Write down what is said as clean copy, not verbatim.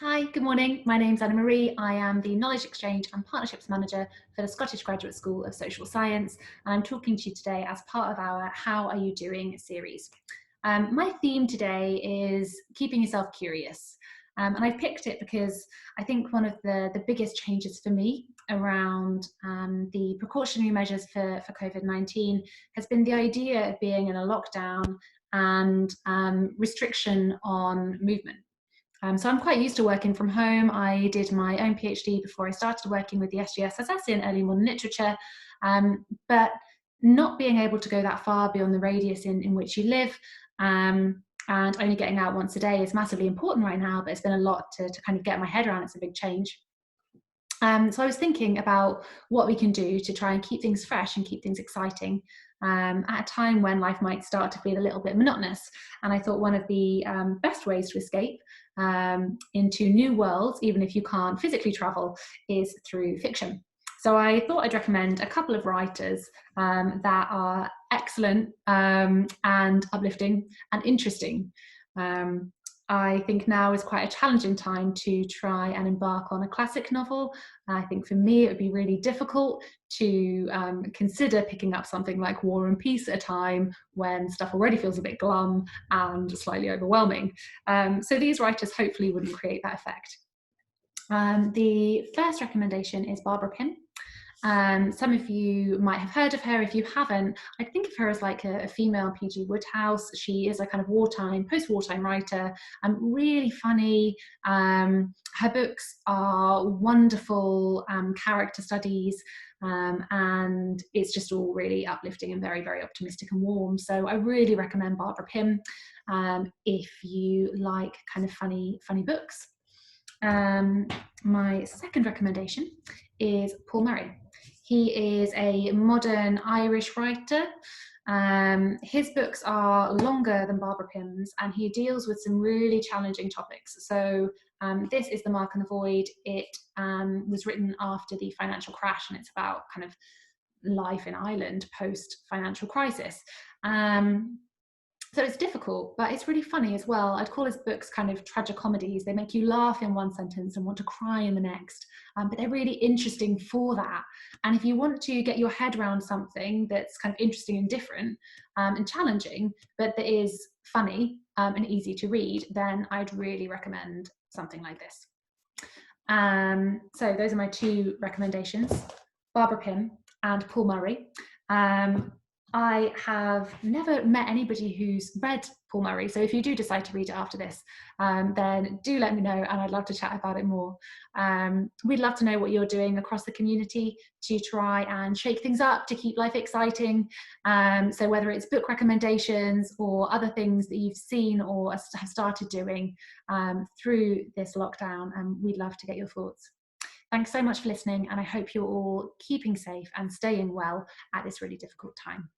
Hi, good morning. My name's Anna Marie. I am the Knowledge Exchange and Partnerships Manager for the Scottish Graduate School of Social Science, and I'm talking to you today as part of our How Are You Doing series. My theme today is keeping yourself curious. And I've picked it because I think one of the biggest changes for me around the precautionary measures for COVID-19 has been the idea of being in a lockdown and restriction on movement. So I'm quite used to working from home. I did my own PhD before I started working with the SGSSS in early modern literature, but not being able to go that far beyond the radius in which you live, and only getting out once a day is massively important right now, but it's been a lot to kind of get my head around. It's a big change. So I was thinking about what we can do to try and keep things fresh and keep things exciting at a time when life might start to feel a little bit monotonous. And I thought one of the best ways to escape into new worlds, even if you can't physically travel, is through fiction. So I thought I'd recommend a couple of writers that are excellent and uplifting and interesting. I think now is quite a challenging time to try and embark on a classic novel. I think for me it would be really difficult to consider picking up something like War and Peace at a time when stuff already feels a bit glum and slightly overwhelming. So these writers hopefully wouldn't create that effect. The first recommendation is Barbara Pym. Some of you might have heard of her. If you haven't, I think of her as like a female P.G. Wodehouse. She is a kind of post-wartime writer, really funny. Her books are wonderful character studies, and it's just all really uplifting and very, very optimistic and warm. So I really recommend Barbara Pym if you like kind of funny books. My second recommendation is Paul Murray. He is a modern Irish writer. His books are longer than Barbara Pym's, and he deals with some really challenging topics. So this is The Mark and the Void. It was written after the financial crash, and it's about kind of life in Ireland post-financial crisis. So it's difficult, but it's really funny as well. I'd call his books kind of tragicomedies. They make you laugh in one sentence and want to cry in the next, but they're really interesting for that. And if you want to get your head around something that's kind of interesting and different and challenging, but that is funny and easy to read, then I'd really recommend something like this. So those are my two recommendations, Barbara Pym and Paul Murray. I have never met anybody who's read Paul Murray, so if you do decide to read it after this, then do let me know and I'd love to chat about it more. We'd love to know what you're doing across the community to try and shake things up, to keep life exciting. So whether it's book recommendations or other things that you've seen or have started doing through this lockdown, we'd love to get your thoughts. Thanks so much for listening, and I hope you're all keeping safe and staying well at this really difficult time.